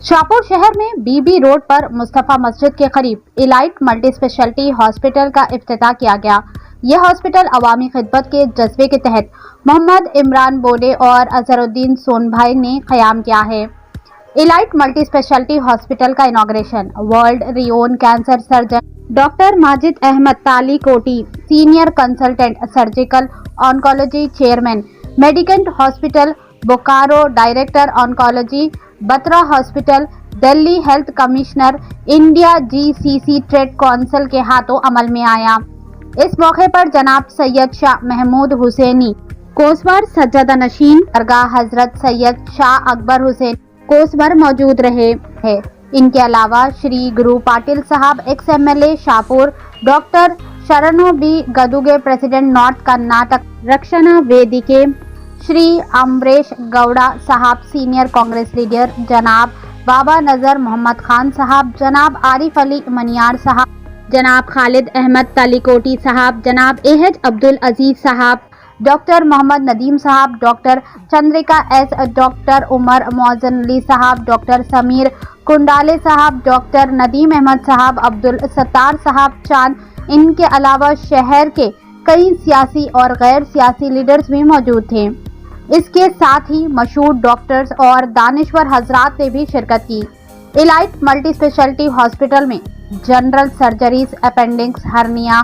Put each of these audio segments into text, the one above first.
शाहपुर शहर में बीबी रोड पर मुस्तफा मस्जिद के करीब इलाइट मल्टी स्पेशलिटी हॉस्पिटल का इफ्तिताह किया गया। यह हॉस्पिटल अवामी खिदमत के जज्बे के तहत मोहम्मद इमरान बोडे और अजहरुद्दीन सोनभाई ने क़याम किया है। इलाइट मल्टी स्पेशलिटी हॉस्पिटल का inauguration world renowned cancer surgeon doctor Majid Ahmed Talikoti, senior consultant surgical oncology chairman, Medicant hospital Bokaro, director oncology Batra hospital, Delhi health commissioner, India GCC trade council के हाथों अमल में आया। इस मौके पर जनाब सैयद शाह महमूद हुसैनी, कोसबर सज्जादा नशीन, दरगाह हजरत सैयद शाह अकबर हुसैन कोसबर मौजूद रहे हैं। इनके अलावा श्री गुरु Patil Sahab XMLA Shahpur, doctor Sharanu B Gaduge president north Karnataka Rakshana Vedike, Shri Amaresh Gowda Sahab senior Congress leader, जनाब बाबा नजर मोहम्मद खान साहब, जनाब आरिफ अली मनियार साहब, जनाब खालिद अहमद तालीकोटी साहब, जनाब AH अब्दुल अजीज साहब, doctor Mohammed Nadeem sahab, doctor Chandrika S, doctor Umar Mohsin Ali sahab, doctor Sameer कुंडाले साहब, डॉक्टर नदीम अहमद साहब, अब्दुल सत्तार साहब चांद। इनके अलावा शहर के कई सियासी और गैर सियासी लीडर्स भी मौजूद थे। इसके साथ ही मशहूर डॉक्टर्स और दानिश्वर हजरात ने भी शिरकत की। इलाइट मल्टी स्पेशलिटी हॉस्पिटल में general surgeries, appendix, hernia,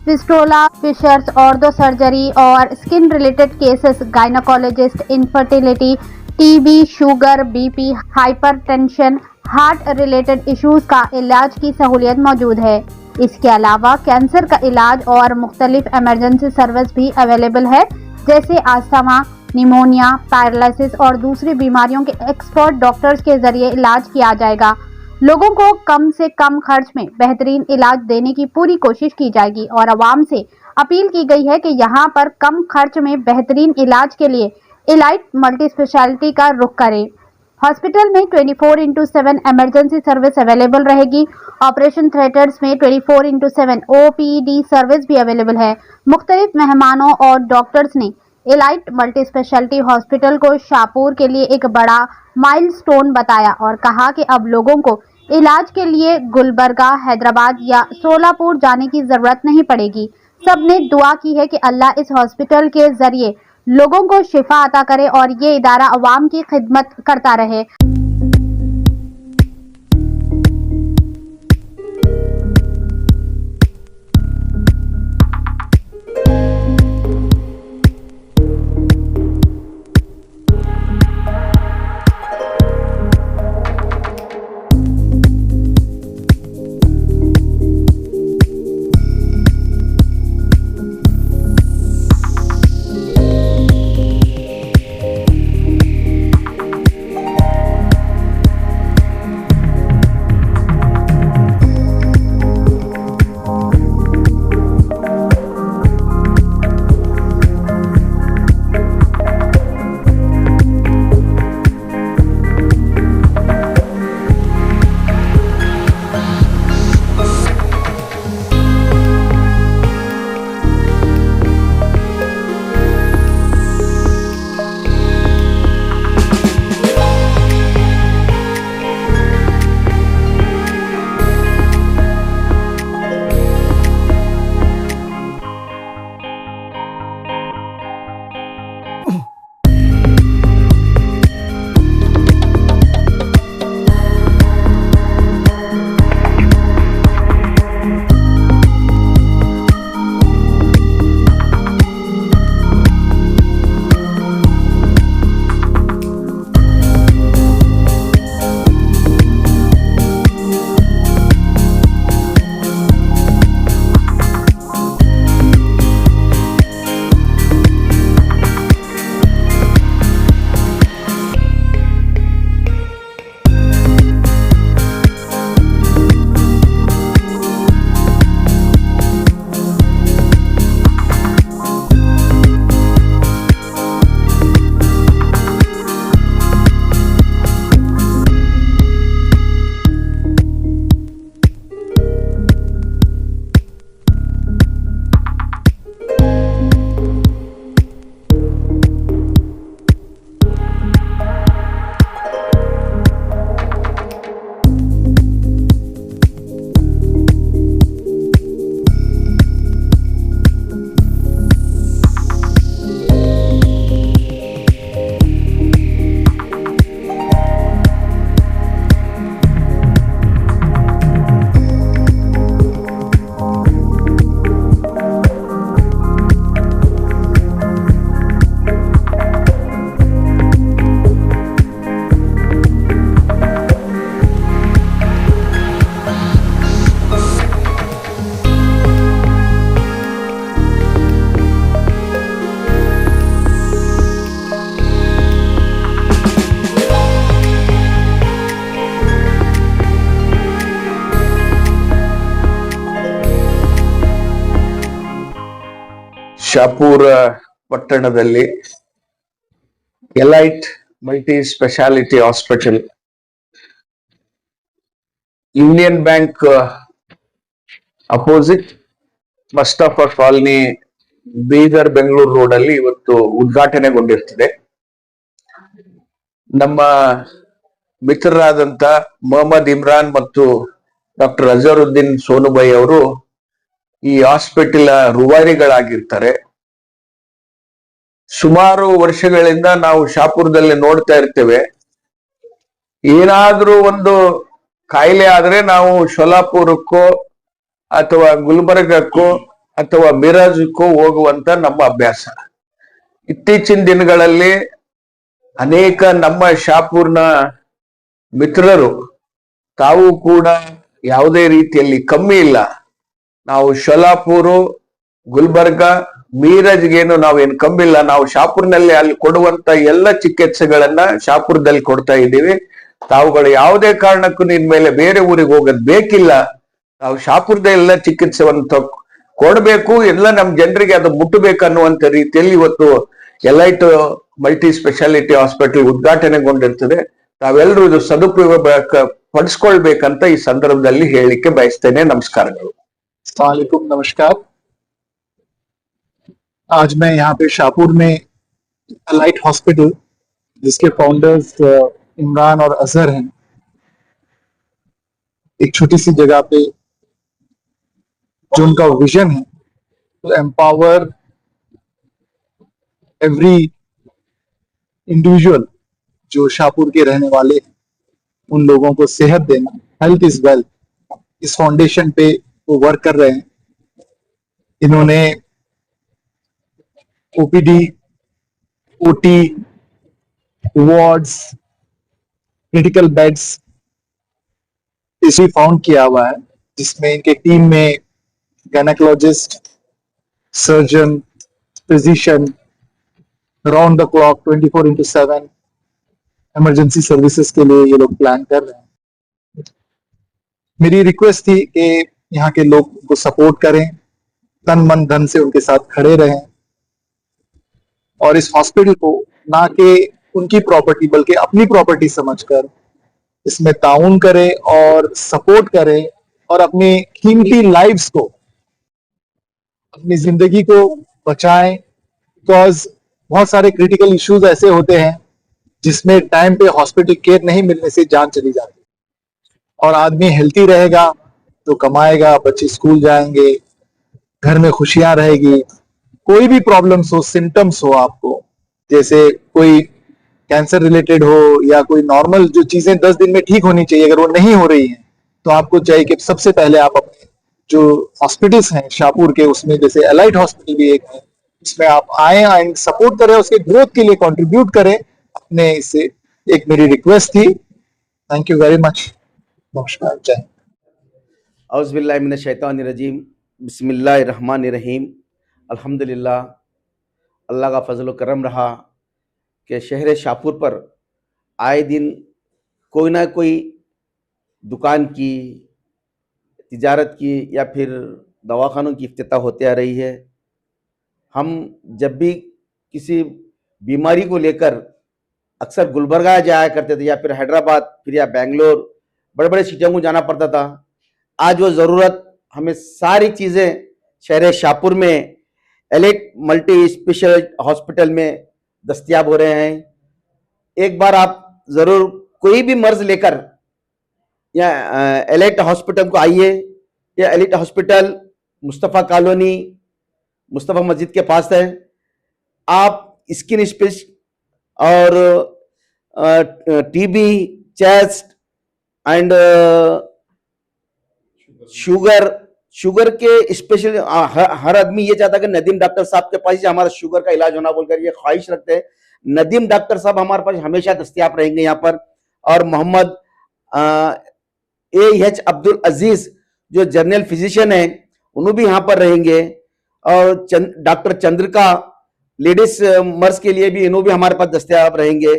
fistula, fissures, ortho surgery और skin related cases, gynaecologist, infertility, TB, sugar, BP, hypertension, heart related issues का इलाज की सहूलियत मौजूद है। इसके अलावा कैंसर का इलाज और मुख्तलिफ इमरजेंसी सर्विस भी अवेलेबल है, जैसे अस्थमा, निमोनिया, पैरालिसिस और दूसरी बीमारियों के एक्सपर्ट डॉक्टर्स के जरिए इलाज किया जाएगा। लोगों को कम से कम खर्च में बेहतरीन इलाज देने की पूरी कोशिश की जाएगी और आवाम से अपील की गई है कि यहाँ पर कम खर्च में बेहतरीन इलाज के लिए इलाइट मल्टी स्पेशलिटी का रुख करें। हॉस्पिटल में 24/7 इमरजेंसी सर्विस अवेलेबल रहेगी। ऑपरेशन थिएटर्स में 24/7 OPD सर्विस भी अवेलेबल है। मुख्तलिफ मेहमानों और डॉक्टर्स ने इलाइट मल्टी स्पेशलिटी हॉस्पिटल को शाहपुर के लिए एक बड़ा माइलस्टोन बताया और कहा कि अब लोगों को इलाज के लिए गुलबर्गा, हैदराबाद या सोलापुर जाने की जरूरत नहीं पड़ेगी। सबने दुआ की है कि अल्लाह इस हॉस्पिटल के जरिए लोगों को शिफा अता करे और ये इदारा अवाम की खिदमत करता रहे। ಶಾಪೂರ ಪಟ್ಟಣದಲ್ಲಿ elite multi speciality hospital union bank opposite Mustafa colony Bidar Bengaluru road ಅಲ್ಲಿ ಇವತ್ತು ಉದ್ಘಾಟನೆಗೊಂಡಿರ್ತದೆ. ನಮ್ಮ ಮಿತ್ರರಾದಂತ ಮೊಹಮ್ಮದ್ ಇಮ್ರಾನ್ ಮತ್ತು ಡಾಕ್ಟರ್ ಅಜರುದ್ದೀನ್ ಸೋನುಬೈ ಅವರು ಈ ಹಾಸ್ಪಿಟಲ್ ರೂವಾರಿಗಳಾಗಿರ್ತಾರೆ. ಸುಮಾರು ವರ್ಷಗಳಿಂದ ನಾವು ಶಾಪುರದಲ್ಲಿ ನೋಡ್ತಾ ಇರ್ತೇವೆ, ಏನಾದ್ರೂ ಒಂದು ಕಾಯಿಲೆ ಆದ್ರೆ ನಾವು ಶೋಲಾಪುರಕ್ಕೋ ಅಥವಾ ಗುಲ್ಬರ್ಗಕ್ಕೋ ಅಥವಾ ಮಿರಾಜ್ಕ್ಕೋ ಹೋಗುವಂತ ನಮ್ಮ ಅಭ್ಯಾಸ. ಇತ್ತೀಚಿನ ದಿನಗಳಲ್ಲಿ ಅನೇಕ ನಮ್ಮ ಶಾಪೂರ್ನ ಮಿತ್ರರು ತಾವು ಕೂಡ ಯಾವುದೇ ರೀತಿಯಲ್ಲಿ ಕಮ್ಮಿ ಇಲ್ಲ, ನಾವು ಶೋಲಾಪುರು ಗುಲ್ಬರ್ಗ ಮೀರಜ್ಗೇನು ನಾವೇನು ಕಮ್ಮಿ ಇಲ್ಲ, ನಾವು ಶಾಪುರ್ನಲ್ಲಿ ಅಲ್ಲಿ ಕೊಡುವಂತ ಎಲ್ಲ ಚಿಕಿತ್ಸೆಗಳನ್ನ ಶಾಪುರದಲ್ಲಿ ಕೊಡ್ತಾ ಇದ್ದೀವಿ. ತಾವುಗಳು ಯಾವುದೇ ಕಾರಣಕ್ಕೂ ನಿನ್ ಮೇಲೆ ಬೇರೆ ಊರಿಗೆ ಹೋಗೋದ್ ಬೇಕಿಲ್ಲ, ನಾವು ಶಾಪುರದ ಎಲ್ಲ ಚಿಕಿತ್ಸೆವನ್ನು ಕೊಡ್ಬೇಕು, ಎಲ್ಲ ನಮ್ ಜನರಿಗೆ ಅದು ಮುಟ್ಟಬೇಕು ಅನ್ನುವಂತ ರೀತಿಯಲ್ಲಿ ಇವತ್ತು ಎಲೈಟ್ ಮಲ್ಟಿ ಸ್ಪೆಷಾಲಿಟಿ ಹಾಸ್ಪಿಟಲ್ ಉದ್ಘಾಟನೆಗೊಂಡಿರ್ತದೆ. ತಾವೆಲ್ಲರೂ ಇದು ಸದುಪಯೋಗ ಪಡಿಸ್ಕೊಳ್ಬೇಕಂತ ಈ ಸಂದರ್ಭದಲ್ಲಿ ಹೇಳಲಿಕ್ಕೆ ಬಯಸ್ತೇನೆ. ನಮಸ್ಕಾರಗಳು. अस्सलामुअलैकुम, नमस्कार। आज मैं यहाँ पे शाहपुर में एलाइट हॉस्पिटल, जिसके फाउंडर्स इमरान और अजहर हैं, एक छोटी सी जगह पे जो उनका विजन है तो एम्पावर एवरी इंडिविजुअल जो शाहपुर के रहने वाले हैं, उन लोगों को सेहत देना, हेल्थ इज वेल्थ, इस फाउंडेशन पे वो वर्क कर रहे हैं। इन्होंने OPD, OT, wards, critical beds इसी फाउंड किया हुआ है, जिसमें इनके टीम में gynaecologist, surgeon, physician, round the clock 24/7 emergency services के लिए ये लोग प्लान कर रहे हैं। मेरी रिक्वेस्ट थी कि यहाँ के लोग उनको सपोर्ट करें, तन मन धन से उनके साथ खड़े रहें और इस हॉस्पिटल को ना कि उनकी प्रॉपर्टी बल्कि अपनी प्रॉपर्टी समझकर इसमें ताउन करें और सपोर्ट करें और अपनी कीमती लाइव्स को, अपनी जिंदगी को बचाएं। बिकॉज बहुत सारे क्रिटिकल इश्यूज ऐसे होते हैं जिसमें टाइम पे हॉस्पिटल केयर नहीं मिलने से जान चली जाती, और आदमी हेल्थी रहेगा तो कमाएगा, बच्चे स्कूल जाएंगे, घर में खुशियां रहेगी। कोई भी प्रॉब्लम्स हो, सिम्टम्स हो आपको, जैसे कोई कैंसर रिलेटेड हो या कोई नॉर्मल जो चीजें 10 दिन में ठीक होनी चाहिए, अगर वो नहीं हो रही हैं तो आपको चाहिए कि सबसे पहले आप अपने जो हॉस्पिटल्स हैं शाहपुर के, उसमें जैसे एलाइट हॉस्पिटल भी एक है, उसमें आप आए एंड सपोर्ट करें, उसके ग्रोथ के लिए कंट्रीब्यूट करें अपने इससे। एक मेरी रिक्वेस्ट थी। Thank you very much. नमस्कार। जय। औज़ुबिल्लाहि मिनश्शैतानिर्रजीम, बिस्मिल्लाहिर्रहमानिर्रहीम। अल्हम्दुलिल्लाह, अल्लाह का फजल व करम रहा कि शहर शाहपुर पर आए दिन कोई ना कोई दुकान की, तिजारत की या फिर दवाखानों की इफ्तिताह होते आ रही है। हम जब भी किसी बीमारी को लेकर अक्सर गुलबर्गा जाया करते थे या फिर हैदराबाद, फिर या बेंगलोर, बड़े बड़े सिटियों को जाना पड़ता था। आज वो ज़रूरत हमें सारी चीज़ें शहर शाहपुर में एलाइट मल्टी स्पेशल हॉस्पिटल में दस्तयाब हो रहे हैं। एक बार आप ज़रूर कोई भी मर्ज लेकर या एलाइट हॉस्पिटल को आइए। या Elite hospital Mustafa colony, Mustafa मस्जिद के पास है। आप स्किन स्पेश और टीबी, चेस्ट एंड शुगर के स्पेशल हर आदमी ये चाहता है कि नदीम डॉक्टर साहब के पास ही हमारा शुगर का इलाज होना बोलकर ये ख्वाहिश रखते हैं। नदीम डॉक्टर साहब हमारे पास हमेशा दस्तयाब रहेंगे यहाँ पर। और मोहम्मद AH अब्दुल अजीज जो जनरल फिजिशियन है, उन्होंने भी यहाँ पर रहेंगे। और डॉक्टर चंद्रिका लेडीज मर्ज के लिए भी इन्हों भी हमारे पास दस्तयाब रहेंगे।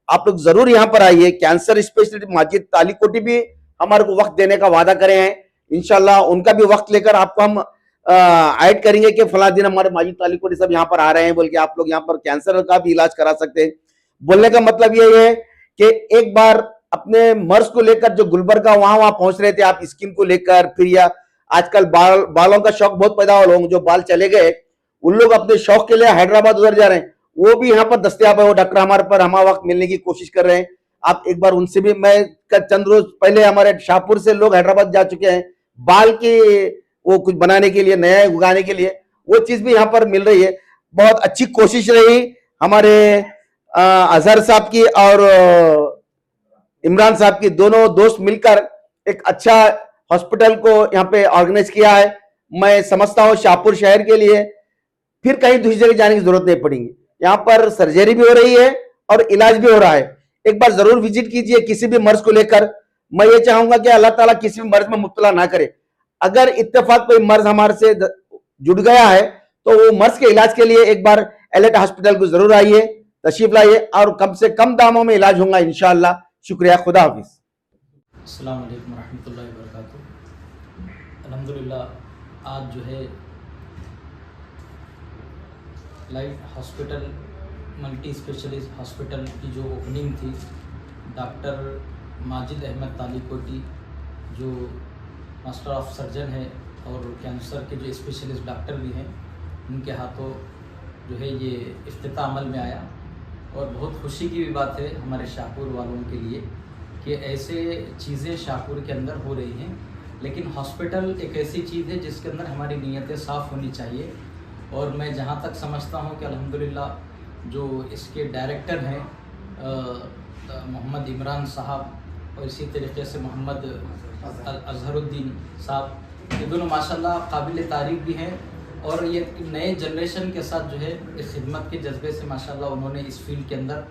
आप लोग जरूर यहाँ पर आइए। कैंसर स्पेशलिस्ट माजिद तालिकोटी भी हमारे को वक्त देने का वादा करे हैं। इंशाल्लाह उनका भी वक्त लेकर आपको हम ऐड करेंगे कि फला दिन हमारे माजिद तालिकोटी सब यहाँ पर आ रहे हैं बोल के, आप लोग यहाँ पर कैंसर का भी इलाज करा सकते हैं। बोलने का मतलब ये है कि एक बार अपने मर्ज को लेकर जो गुलबर्गा वहां पहुंच रहे थे आप स्किन को लेकर, फिर या आजकल बालों का शौक बहुत पैदा हो, लोग जो बाल चले गए उन लोग अपने शौक के लिए हैदराबाद उधर जा रहे हैं, वो भी यहाँ पर दस्तयाब है। वो डॉक्टर हमारे पर हम वक्त मिलने की कोशिश कर रहे हैं। आप एक बार उनसे भी, मैं चंद रोज पहले हमारे शाहपुर से लोग हैदराबाद जा चुके हैं बाल की वो कुछ बनाने के लिए, नया उगाने के लिए, वो चीज भी यहाँ पर मिल रही है। बहुत अच्छी कोशिश रही हमारे अजहर साहब की और इमरान साहब की, दोनों दोस्त मिलकर एक अच्छा हॉस्पिटल को यहाँ पे ऑर्गेनाइज किया है। मैं समझता हूँ शाहपुर शहर के लिए फिर कहीं दूसरी जगह जाने की जरूरत नहीं पड़ेगी। यहाँ पर सर्जरी भी हो रही है और इलाज भी हो रहा है। एक बार जरूर विजिट कीजिए किसी भी मर्ज को लेकर। मैं ये चाहूंगा कि अल्लाह ताला किसी भी मर्ज में मुब्तला ना करे। अगर इत्तेफाक कोई मर्ज हमारे से जुड़ गया है तो वो मर्ज के इलाज के लिए एक बार एलेट हॉस्पिटल को जरूर आइए, तशरीफ लाइए और कम से कम दामों में इलाज होगा इंशाअल्लाह। शुक्रिया, खुदा हाफिज। अस्सलाम वालेकुम रहमतुल्लाहि व बरकातुहू। अल्हम्दुलिल्लाह आज जो है light hospital multi specialist hospital की जो ओपनिंग थी, डॉक्टर माजिद अहमद तालिकोटी जो मास्टर ऑफ सर्जन है और कैंसर के जो स्पेशलिस्ट डॉक्टर भी हैं, उनके हाथों जो है ये इफ्तिताह अमल में आया। और बहुत खुशी की भी बात है हमारे शाहपुर वालों के लिए कि ऐसे चीज़ें शाहपुर के अंदर हो रही हैं। लेकिन हॉस्पिटल एक ऐसी चीज़ है जिसके अंदर हमारी नीयतें साफ़ होनी चाहिए। और मैं जहाँ तक समझता हूँ कि अल्हम्दुलिल्लाह जो इसके डायरेक्टर हैं मोहम्मद इमरान साहब और इसी तरीके से मोहम्मद अजहरुद्दीन साहब, ये दोनों माशाल्लाह काबिल तारीफ़ भी हैं। और ये नए जनरेशन के साथ जो है इस खिदमत के जज्बे से माशाल्लाह उन्होंने इस फील्ड के अंदर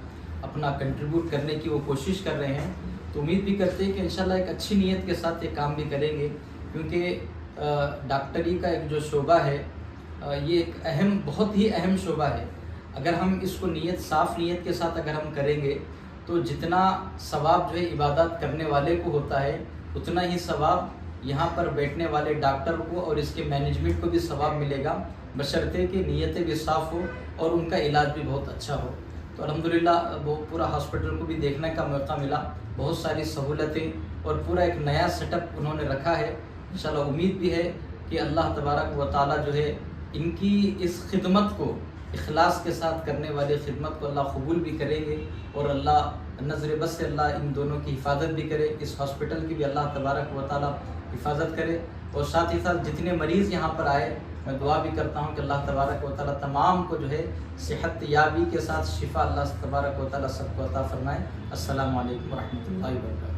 अपना कंट्रीब्यूट करने की वो कोशिश कर रहे हैं। तो उम्मीद भी करते हैं कि इंशाल्लाह एक अच्छी नीयत के साथ ये काम भी करेंगे, क्योंकि डॉक्टरी का एक जो शोबा है ये एक अहम, बहुत ही अहम शोबा है। अगर हम इसको साफ़ नीयत के साथ अगर हम करेंगे तो जितना सवाब जो है इबादत करने वाले को होता है, उतना ही सवाब यहाँ पर बैठने वाले डॉक्टर को और इसके मैनेजमेंट को भी सवाब मिलेगा, बशर्ते कि नीयतें भी साफ़ हो और उनका इलाज भी बहुत अच्छा हो। तो अल्हम्दुलिल्लाह वो पूरा हॉस्पिटल को भी देखने का मौका मिला, बहुत सारी सहूलतें और पूरा एक नया सेटअप उन्होंने रखा है। इंशाल्लाह उम्मीद भी है कि अल्लाह तबारक व तआला जो है इनकी इस खिदमत को इखलास के साथ करने वाले खिदमत को अल्लाह कबूल भी करेंगे और अल्लाह नज़र बस से अल्लाह इन दोनों की हिफाजत भी करे, इस हॉस्पिटल की भी अल्लाह तबारक व तआला हिफाजत करे। और साथ ही साथ जितने मरीज़ यहाँ पर आए, मैं दुआ भी करता हूँ कि अल्लाह तबारक व तआला तमाम को जो है सेहत याबी के साथ शिफा अल्लाह तबारक व तआला सबको अता फरमाए। अस्सलामु अलैकुम व रहमतुल्लाहि व बरकातुहू।